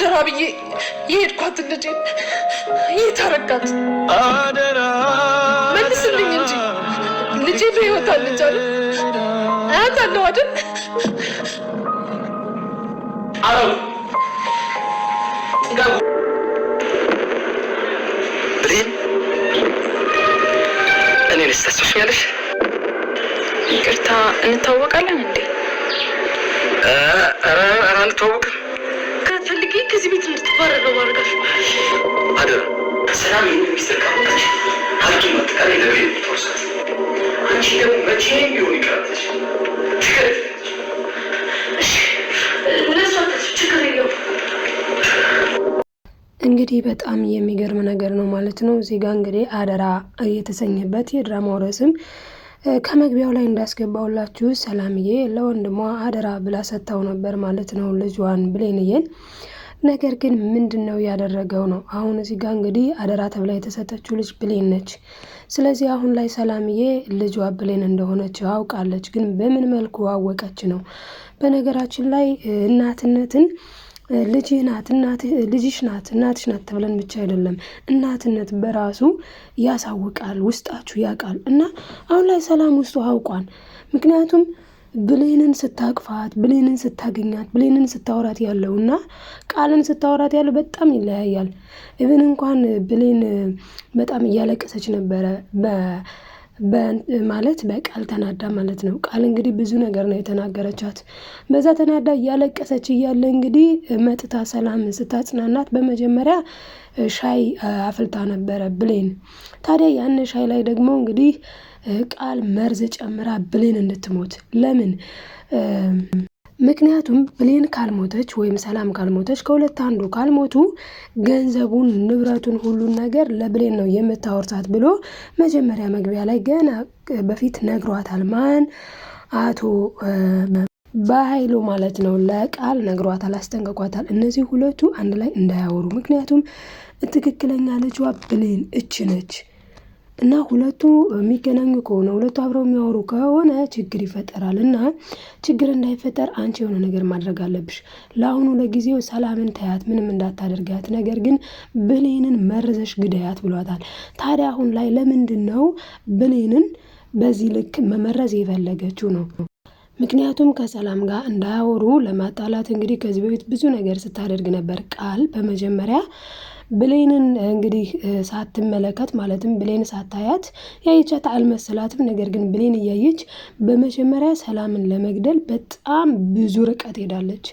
አደራ ብዬ የሄድኳት ልጄ ይታረጋት አደራ መልስልኝ እንጂ ልጄ በህይወት አለች አይደል? አያታለሁ አይደል? አዎ ብሌን እኔ ልስተስፍኛለሽ? ይቅርታ እንታወቃለን እንዴ? ኧረ አንተዋወቅም። ከፈልጊ ከዚህ ቤት እንድትባረር ነው ማድረጋችሁ። አደራ ሰላም የሚስተካከል ሀብቱ መጠቃላይ ለቤት የምትወርሳት አንቺ ደግሞ መቼ ቢሆን ይቀራለች። ለእሷ ችግር የለውም። እንግዲህ በጣም የሚገርም ነገር ነው ማለት ነው። እዚህ ጋር እንግዲህ አደራ የተሰኘበት የድራማው ርዕስም ከመግቢያው ላይ እንዳስገባውላችሁ ሰላምዬ ለወንድሟ አደራ ብላ ሰጥታው ነበር ማለት ነው ልጇን ብሌንዬን። ነገር ግን ምንድነው ያደረገው ነው? አሁን እዚህ ጋር እንግዲህ አደራ ተብላ የተሰጠችው ልጅ ብሌን ነች። ስለዚህ አሁን ላይ ሰላምዬ ልጇ ብሌን እንደሆነች አውቃለች። ግን በምን መልኩ አወቀች ነው? በነገራችን ላይ እናትነትን ልጅሽ ናት እናትሽ ናት ተብለን ብቻ አይደለም፣ እናትነት በራሱ ያሳውቃል፣ ውስጣችሁ ያውቃል። እና አሁን ላይ ሰላም ውስጡ አውቋል። ምክንያቱም ብሌንን ስታቅፋት፣ ብሌንን ስታገኛት፣ ብሌንን ስታወራት ያለው እና ቃልን ስታወራት ያለው በጣም ይለያያል። ኢቭን እንኳን ብሌን በጣም እያለቀሰች ነበረ ማለት በቃል ተናዳ ማለት ነው። ቃል እንግዲህ ብዙ ነገር ነው የተናገረቻት። በዛ ተናዳ እያለቀሰች እያለ እንግዲህ መጥታ ሰላም ስታጽናናት በመጀመሪያ ሻይ አፍልታ ነበረ ብሌን። ታዲያ ያን ሻይ ላይ ደግሞ እንግዲህ ቃል መርዝ ጨምራ ብሌን እንድትሞት ለምን? ምክንያቱም ብሌን ካልሞተች ወይም ሰላም ካልሞተች ከሁለት አንዱ ካልሞቱ ገንዘቡን፣ ንብረቱን፣ ሁሉን ነገር ለብሌን ነው የምታወርሳት ብሎ መጀመሪያ መግቢያ ላይ ገና በፊት ነግሯታል። ማን? አቶ በኃይሉ ማለት ነው። ለቃል ነግሯታል፣ አስጠንቅቋታል። እነዚህ ሁለቱ አንድ ላይ እንዳያወሩ። ምክንያቱም ትክክለኛ ልጇ ብሌን እች ነች እና ሁለቱ የሚገናኙ ከሆነ ሁለቱ አብረው የሚያወሩ ከሆነ ችግር ይፈጠራል። እና ችግር እንዳይፈጠር አንቺ የሆነ ነገር ማድረግ አለብሽ። ለአሁኑ ለጊዜው ሰላምን ተያት፣ ምንም እንዳታደርጋት፣ ነገር ግን ብሌንን መርዘሽ ግደያት ብሏታል። ታዲያ አሁን ላይ ለምንድን ነው ብሌንን በዚህ ልክ መመረዝ የፈለገችው ነው? ምክንያቱም ከሰላም ጋር እንዳያወሩ ለማጣላት እንግዲህ ከዚህ በፊት ብዙ ነገር ስታደርግ ነበር ቃል። በመጀመሪያ ብሌንን እንግዲህ ሳትመለከት ማለትም ብሌን ሳታያት ያየቻት አልመሰላትም። ነገር ግን ብሌን እያየች በመጀመሪያ ሰላምን ለመግደል በጣም ብዙ ርቀት ሄዳለች።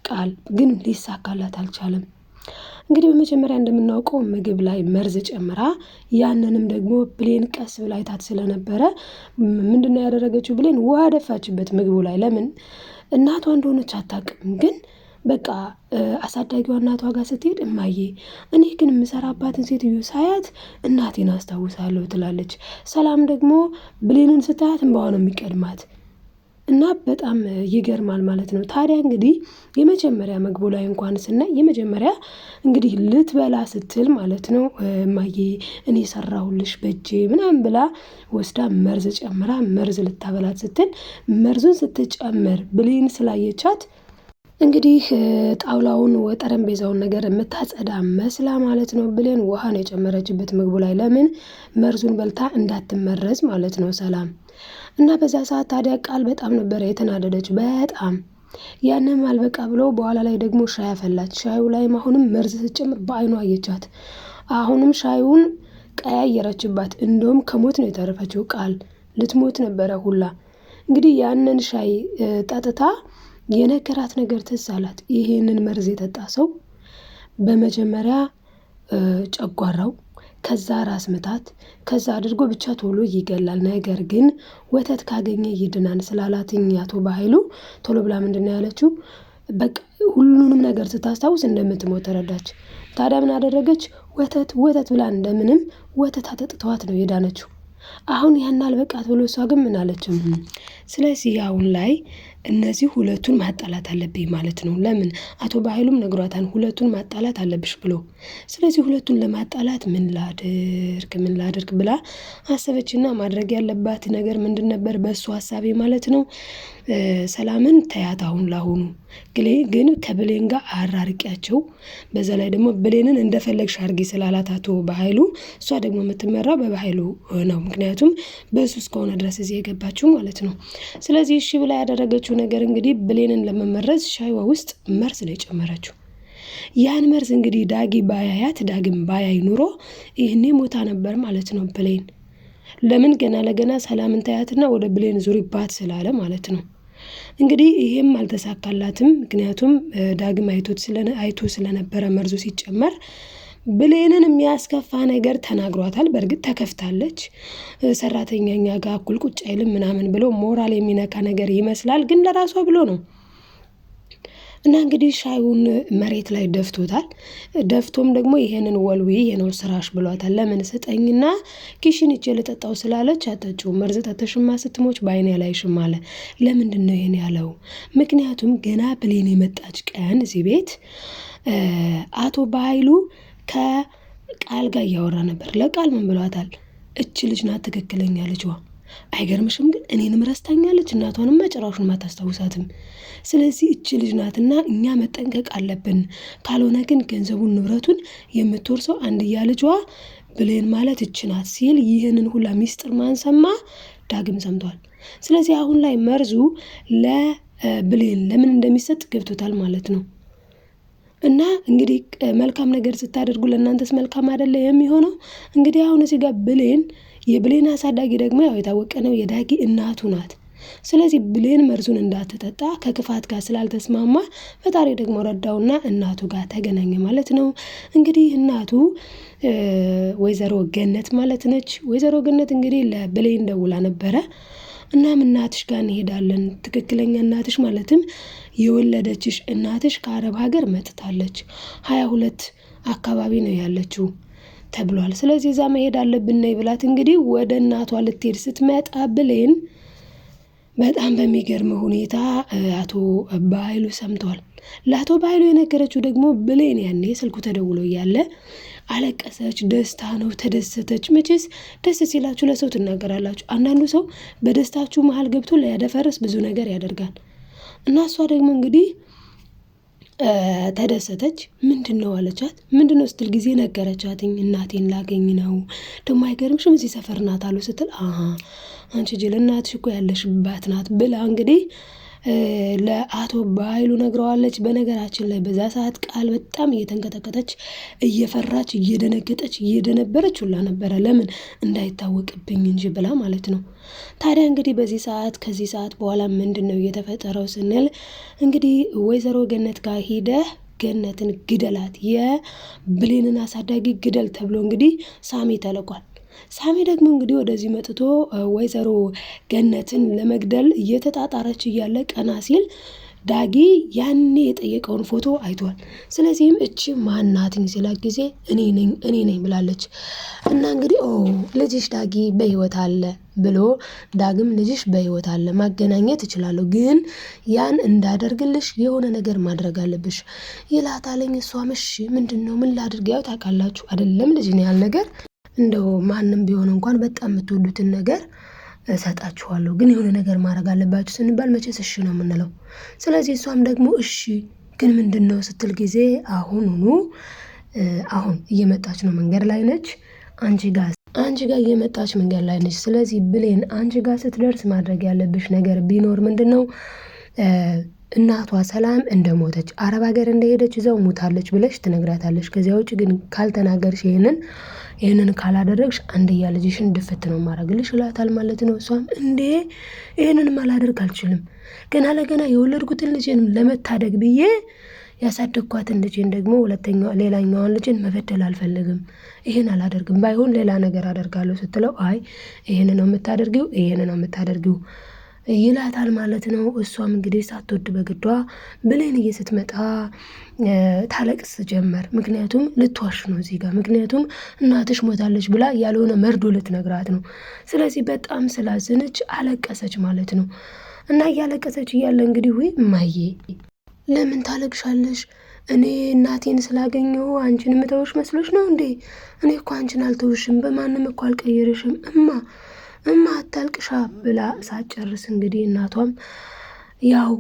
ቃል ግን ሊሳካላት አልቻለም። እንግዲህ በመጀመሪያ እንደምናውቀው ምግብ ላይ መርዝ ጨምራ፣ ያንንም ደግሞ ብሌን ቀስ ብላ አይታት ስለነበረ ምንድነው ያደረገችው? ብሌን ውሃ ደፋችበት ምግቡ ላይ። ለምን? እናቷ እንደሆነች አታውቅም። ግን በቃ አሳዳጊዋ እናቷ ጋር ስትሄድ እማዬ እኔ ግን የምሰራባትን ሴትዮ ሳያት እናቴን አስታውሳለሁ ትላለች። ሰላም ደግሞ ብሌንን ስታያት እንባዋ ነው የሚቀድማት እና በጣም ይገርማል ማለት ነው። ታዲያ እንግዲህ የመጀመሪያ ምግቡ ላይ እንኳን ስናይ የመጀመሪያ እንግዲህ ልትበላ ስትል ማለት ነው እማዬ እኔ ሰራሁልሽ በእጄ ምናምን ብላ ወስዳ መርዝ ጨምራ መርዝ ልታበላት ስትል መርዙን ስትጨምር ብሌን ስላየቻት እንግዲህ ጣውላውን ጠረጴዛውን ነገር የምታጸዳ መስላ ማለት ነው ብሌን ውሃ ነው የጨመረችበት ምግቡ ላይ። ለምን? መርዙን በልታ እንዳትመረዝ ማለት ነው ሰላም። እና በዛ ሰዓት ታዲያ ቃል በጣም ነበረ የተናደደች በጣም። ያንም አልበቃ ብሎ በኋላ ላይ ደግሞ ሻይ አፈላች። ሻዩ ላይም አሁንም መርዝ ስትጨምር በአይኗ አየቻት። አሁንም ሻዩን ቀያየረችባት። እንደውም ከሞት ነው የተረፈችው ቃል፣ ልትሞት ነበረ ሁላ። እንግዲህ ያንን ሻይ ጠጥታ የነገራት ነገር ትዝ አላት። ይሄንን መርዝ የጠጣ ሰው በመጀመሪያ ጨጓራው፣ ከዛ ራስ ምታት፣ ከዛ አድርጎ ብቻ ቶሎ ይገላል። ነገር ግን ወተት ካገኘ ይድናል ስላላትኝ አቶ በኃይሉ ቶሎ ብላ ምንድነው ያለችው? በቃ ሁሉንም ነገር ስታስታውስ እንደምትሞት ተረዳች። ታዲያ ምን አደረገች? ወተት ብላ እንደምንም ወተት አጠጥተዋት ነው የዳነችው። አሁን ያን አልበቃት ብሎ እሷ ግን ምን አለችም? ስለዚህ አሁን ላይ እነዚህ ሁለቱን ማጣላት አለብኝ ማለት ነው። ለምን አቶ በኃይሉም ነግሯታል ሁለቱን ማጣላት አለብሽ ብሎ። ስለዚህ ሁለቱን ለማጣላት ምን ላድርግ ብላ አሰበችና ማድረግ ያለባት ነገር ምንድን ነበር? በእሱ ሀሳቤ ማለት ነው ሰላምን ተያት አሁን ላሁኑ ግን ከብሌን ጋር አራርቂያቸው። በዛ ላይ ደግሞ ብሌንን እንደፈለግሽ አድርጊ ስላላት አቶ በኃይሉ እሷ ደግሞ የምትመራው በበኃይሉ ነው። ምክንያቱም በሱ እስከሆነ ድረስ እዚህ የገባችው ማለት ነው። ስለዚህ እሺ ብላ ያደረገችው ነገር እንግዲህ ብሌንን ለመመረዝ ሻይዋ ውስጥ መርዝ ነው የጨመረችው። ያን መርዝ እንግዲህ ዳግም ባያይ ኑሮ ይህኔ ሞታ ነበር ማለት ነው ብሌን። ለምን ገና ለገና ሰላምን ታያትና ወደ ብሌን ዙሪባት ስላለ ማለት ነው። እንግዲህ ይሄም አልተሳካላትም። ምክንያቱም ዳግም አይቶ ስለነበረ መርዙ ሲጨመር ብሌንን የሚያስከፋ ነገር ተናግሯታል። በእርግጥ ተከፍታለች። ሰራተኛኛ ጋር እኩል ቁጭ አይልም ምናምን ብሎ ሞራል የሚነካ ነገር ይመስላል፣ ግን ለራሷ ብሎ ነው። እና እንግዲህ ሻዩን መሬት ላይ ደፍቶታል። ደፍቶም ደግሞ ይሄንን ወልዊ የነው ስራሽ ብሏታል። ለምን ስጠኝና ኪሽን እጄ ልጠጣው ስላለች አጠጪው። መርዝ ጠጥተሽማ ስትሞች በአይኔ አላይሽም አለ። ለምንድን ነው ይሄን ያለው? ምክንያቱም ገና ብሌን የመጣች ቀን እዚህ ቤት አቶ በኃይሉ ከቃል ጋር እያወራ ነበር። ለቃል ምን ብሏታል? እች ልጅ ናት ትክክለኛ ልጅዋ። አይገርምሽም? ግን እኔንም ረስታኛለች፣ እናቷንም ጭራሹን አታስታውሳትም። ስለዚህ እች ልጅ ናትና እኛ መጠንቀቅ አለብን፣ ካልሆነ ግን ገንዘቡን ንብረቱን የምትወርሰው አንድያ ልጇ ብሌን ማለት እች ናት ሲል ይህንን ሁላ ሚስጥር ማን ሰማ? ዳግም ሰምቷል። ስለዚህ አሁን ላይ መርዙ ለብሌን ለምን እንደሚሰጥ ገብቶታል ማለት ነው። እና እንግዲህ መልካም ነገር ስታደርጉ ለእናንተስ መልካም አይደለ የሚሆነው? እንግዲህ አሁን እዚህ ጋር የብሌን አሳዳጊ ደግሞ ያው የታወቀ ነው የዳጊ እናቱ ናት። ስለዚህ ብሌን መርዙን እንዳትጠጣ ከክፋት ጋር ስላልተስማማ ፈጣሪ ደግሞ ረዳውና እናቱ ጋር ተገናኘ ማለት ነው። እንግዲህ እናቱ ወይዘሮ ገነት ማለት ነች። ወይዘሮ ገነት እንግዲህ ለብሌን ደውላ ነበረ። እናም እናትሽ ጋር እንሄዳለን፣ ትክክለኛ እናትሽ ማለትም የወለደችሽ እናትሽ ከአረብ ሀገር መጥታለች፣ 22 አካባቢ ነው ያለችው ተብሏል። ስለዚህ እዛ መሄድ አለብን ነው ብላት እንግዲህ ወደ እናቷ ልትሄድ ስትመጣ ብሌን በጣም በሚገርም ሁኔታ አቶ በኃይሉ ሰምቷል። ለአቶ በኃይሉ የነገረችው ደግሞ ብሌን ያኔ ስልኩ ተደውሎ እያለ አለቀሰች። ደስታ ነው፣ ተደሰተች። መቼስ ደስ ሲላችሁ ለሰው ትናገራላችሁ። አንዳንዱ ሰው በደስታችሁ መሀል ገብቶ ሊያደፈርስ ብዙ ነገር ያደርጋል። እና እሷ ደግሞ እንግዲህ ተደሰተች። ምንድን ነው አለቻት። ምንድን ነው ስትል ጊዜ ነገረቻትኝ። እናቴን ላገኝ ነው ደግሞ አይገርምሽም እዚህ ሰፈር ናት አሉ ስትል አንቺ ጅል እናትሽ እኮ ያለሽባት ናት ብላ እንግዲህ ለአቶ በኃይሉ ነግረዋለች። በነገራችን ላይ በዛ ሰዓት ቃል በጣም እየተንቀጠቀጠች እየፈራች እየደነገጠች እየደነበረች ሁላ ነበረ። ለምን እንዳይታወቅብኝ እንጂ ብላ ማለት ነው። ታዲያ እንግዲህ ከዚህ ሰዓት በኋላ ምንድን ነው እየተፈጠረው ስንል እንግዲህ ወይዘሮ ገነት ጋር ሂደህ ገነትን ግደላት፣ የብሌንን አሳዳጊ ግደል ተብሎ እንግዲህ ሳሚ ተልኳል። ሳሚ ደግሞ እንግዲህ ወደዚህ መጥቶ ወይዘሮ ገነትን ለመግደል እየተጣጣረች እያለ ቀና ሲል ዳጊ ያኔ የጠየቀውን ፎቶ አይቷል። ስለዚህም እቺ ማናትኝ ሲላት ጊዜ እኔ ነኝ ብላለች። እና እንግዲህ ልጅሽ ዳጊ በህይወት አለ ብሎ ዳግም ልጅሽ በህይወት አለ ማገናኘት እችላለሁ፣ ግን ያን እንዳደርግልሽ የሆነ ነገር ማድረግ አለብሽ ይላታለኝ። እሷም እሺ ምንድን ነው ምን ላድርግ? ያው ታውቃላችሁ አይደለም ልጅን ያህል ነገር እንደው ማንም ቢሆን እንኳን በጣም የምትወዱትን ነገር እሰጣችኋለሁ፣ ግን የሆነ ነገር ማድረግ አለባችሁ ስንባል መቼስ እሺ ነው የምንለው። ስለዚህ እሷም ደግሞ እሺ ግን ምንድን ነው ስትል ጊዜ አሁን እየመጣች ነው፣ መንገድ ላይ ነች፣ አንቺ ጋር እየመጣች መንገድ ላይ ነች። ስለዚህ ብሌን አንቺ ጋር ስትደርስ ማድረግ ያለብሽ ነገር ቢኖር ምንድን ነው እናቷ ሰላም እንደሞተች አረብ ሀገር እንደሄደች ይዘው ሞታለች ብለሽ ትነግራታለሽ። ከዚያ ውጭ ግን ካልተናገርሽ ይህንን ካላደረግሽ አንድያ ልጅሽን ድፍት ነው ማድረግልሽ ይላታል ማለት ነው። እሷም እንዴ ይህንን ማላደርግ አልችልም፣ ገና ለገና የወለድኩትን ልጅን ለመታደግ ብዬ ያሳደግኳትን ልጅን ደግሞ ሌላኛዋን ልጅን መበደል አልፈልግም፣ ይህን አላደርግም፣ ባይሆን ሌላ ነገር አደርጋለሁ ስትለው አይ ይህን ነው የምታደርጊው ይላታል ማለት ነው። እሷም እንግዲህ ሳትወድ በግዷ ብሌን ስትመጣ ታለቅስ ጀመር። ምክንያቱም ልትዋሽ ነው እዚህ ጋር፣ ምክንያቱም እናትሽ ሞታለች ብላ ያልሆነ መርዶ ልትነግራት ነው። ስለዚህ በጣም ስላዘነች አለቀሰች ማለት ነው። እና እያለቀሰች እያለ እንግዲህ ወይ እማዬ ለምን ታለቅሻለሽ? እኔ እናቴን ስላገኘው አንቺን የምተውሽ መስሎሽ ነው እንዴ? እኔ እኮ አንቺን አልተውሽም፣ በማንም እኮ አልቀየርሽም እማ አታልቅሻ ብላ ሳትጨርስ እንግዲህ እናቷም ያው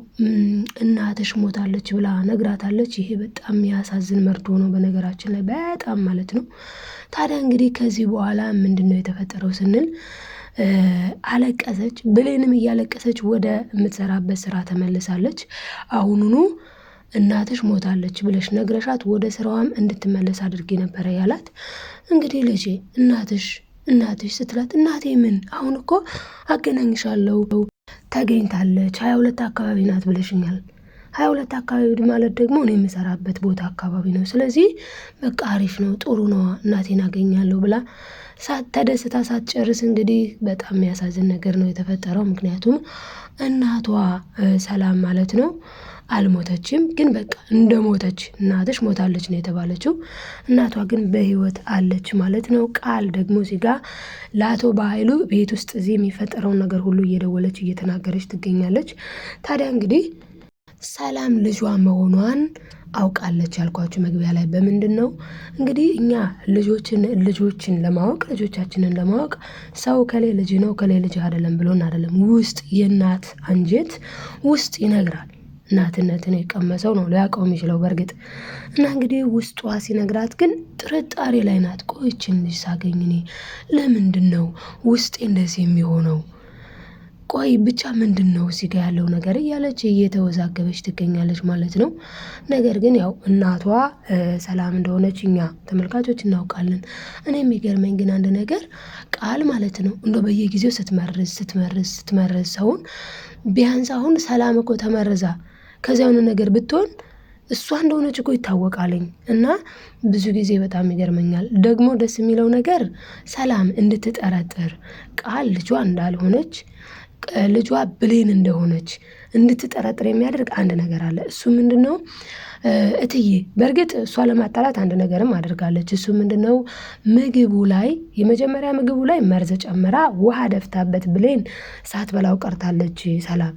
እናትሽ ሞታለች ብላ ነግራታለች። ይሄ በጣም የሚያሳዝን መርዶ ነው በነገራችን ላይ በጣም ማለት ነው። ታዲያ እንግዲህ ከዚህ በኋላ ምንድን ነው የተፈጠረው ስንል አለቀሰች። ብሌንም እያለቀሰች ወደ የምትሰራበት ስራ ተመልሳለች። አሁኑኑ እናትሽ ሞታለች ብለሽ ነግረሻት ወደ ስራዋም እንድትመለስ አድርጌ ነበረ ያላት። እንግዲህ ልጄ እናትሽ ስትላት እናቴ ምን አሁን እኮ አገናኝሻለሁ ተገኝታለች 22 አካባቢ ናት ብለሽኛል። 22 አካባቢ ማለት ደግሞ እኔ የምሰራበት ቦታ አካባቢ ነው። ስለዚህ በቃ አሪፍ ነው ጥሩ ነው እናቴን አገኛለሁ ብላ ተደስታ ሳትጨርስ እንግዲህ በጣም የሚያሳዝን ነገር ነው የተፈጠረው። ምክንያቱም እናቷ ሰላም ማለት ነው አልሞተችም፣ ግን በቃ እንደሞተች እናትሽ ሞታለች ነው የተባለችው። እናቷ ግን በህይወት አለች ማለት ነው። ቃል ደግሞ እዚህ ጋር ለአቶ በኃይሉ ቤት ውስጥ እዚህ የሚፈጠረውን ነገር ሁሉ እየደወለች እየተናገረች ትገኛለች። ታዲያ እንግዲህ ሰላም ልጇ መሆኗን አውቃለች ያልኳችሁ መግቢያ ላይ በምንድን ነው እንግዲህ እኛ ልጆቻችንን ለማወቅ ሰው ከሌ ልጅ ነው ከሌ ልጅ አይደለም ብሎን አይደለም፣ ውስጥ የእናት አንጀት ውስጥ ይነግራል። እናትነትን የቀመሰው ነው ሊያውቀው የሚችለው በእርግጥ እና እንግዲህ ውስጧ ሲነግራት ግን ጥርጣሬ ላይ ናት። ቆይችን ልጅ ሳገኝ እኔ ለምንድን ነው ውስጤ እንደዚህ የሚሆነው? ቆይ ብቻ ምንድን ነው እዚህ ጋር ያለው ነገር እያለች እየተወዛገበች ትገኛለች ማለት ነው። ነገር ግን ያው እናቷ ሰላም እንደሆነች እኛ ተመልካቾች እናውቃለን። እኔ የሚገርመኝ ግን አንድ ነገር ቃል ማለት ነው እንደ በየጊዜው ስትመርዝ ሰውን ቢያንስ አሁን ሰላም እኮ ተመርዛ ከዚያ የሆነ ነገር ብትሆን እሷ እንደሆነች እኮ ይታወቃልኝ። እና ብዙ ጊዜ በጣም ይገርመኛል። ደግሞ ደስ የሚለው ነገር ሰላም እንድትጠረጥር ቃል ልጇ እንዳልሆነች ልጇ ብሌን እንደሆነች እንድትጠረጥር የሚያደርግ አንድ ነገር አለ። እሱ ምንድን ነው? እትዬ በእርግጥ እሷ ለማጣላት አንድ ነገርም አድርጋለች። እሱ ምንድን ነው? የመጀመሪያ ምግቡ ላይ መርዝ ጨምራ ውሃ ደፍታበት ብሌን ሳትበላው ቀርታለች ሰላም።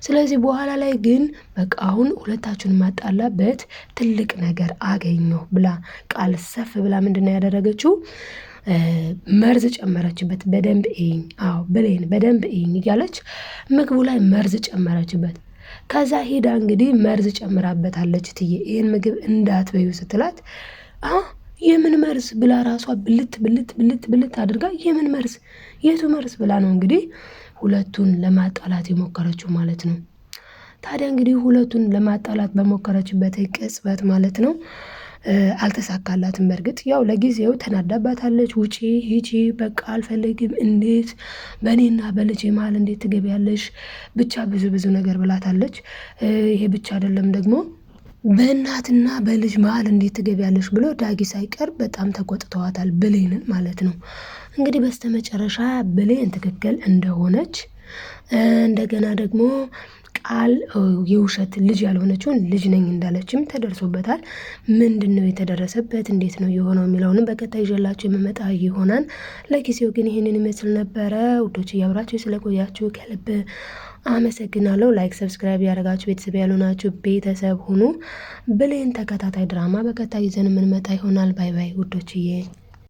ስለዚህ በኋላ ላይ ግን በቃ አሁን ሁለታችሁን ማጣላበት ትልቅ ነገር አገኘሁ ብላ ቃል ሰፍ ብላ ምንድን ነው ያደረገችው? መርዝ ጨመረችበት። በደንብ እይኝ፣ አዎ ብሌን በደንብ እይኝ እያለች ምግቡ ላይ መርዝ ጨመረችበት። ከዛ ሄዳ እንግዲህ መርዝ ጨምራበታለች። እትዬ ይህን ምግብ እንዳትበዩ ስትላት የምን መርዝ ብላ ራሷ ብልት አድርጋ የምን መርዝ የቱ መርዝ ብላ ነው እንግዲህ ሁለቱን ለማጣላት የሞከረችው ማለት ነው። ታዲያ እንግዲህ ሁለቱን ለማጣላት በሞከረችበት ቅጽበት ማለት ነው አልተሳካላትም። በእርግጥ ያው ለጊዜው ተናዳባታለች። ውጪ ሂጂ በቃ አልፈልግም፣ እንዴት በእኔና በልጄ መሀል እንዴት ትገቢያለሽ? ብቻ ብዙ ነገር ብላታለች። ይሄ ብቻ አይደለም ደግሞ በእናትና በልጅ መሀል እንዴት ትገቢያለሽ ብሎ ዳጊ ሳይቀር በጣም ተቆጥተዋታል፣ ብሌንን ማለት ነው። እንግዲህ በስተመጨረሻ ብሌን ትክክል እንደሆነች እንደገና ደግሞ ቃል የውሸት ልጅ ያልሆነችውን ልጅ ነኝ እንዳለችም ተደርሶበታል። ምንድን ነው የተደረሰበት እንዴት ነው የሆነው የሚለውንም በቀጣይ ይዤላችሁ የምመጣ ይሆናል። ለጊዜው ግን ይህንን ይመስል ነበረ። ውዶች እያብራችሁ ስለቆያችሁ ከልብ አመሰግናለሁ። ላይክ ሰብስክራይብ ያደረጋችሁ ቤተሰብ ያልሆናችሁ ቤተሰብ ሁኑ። ብሌን ተከታታይ ድራማ በቀጣይ ይዘን የምንመጣ ይሆናል። ባይ ባይ ውዶችዬ።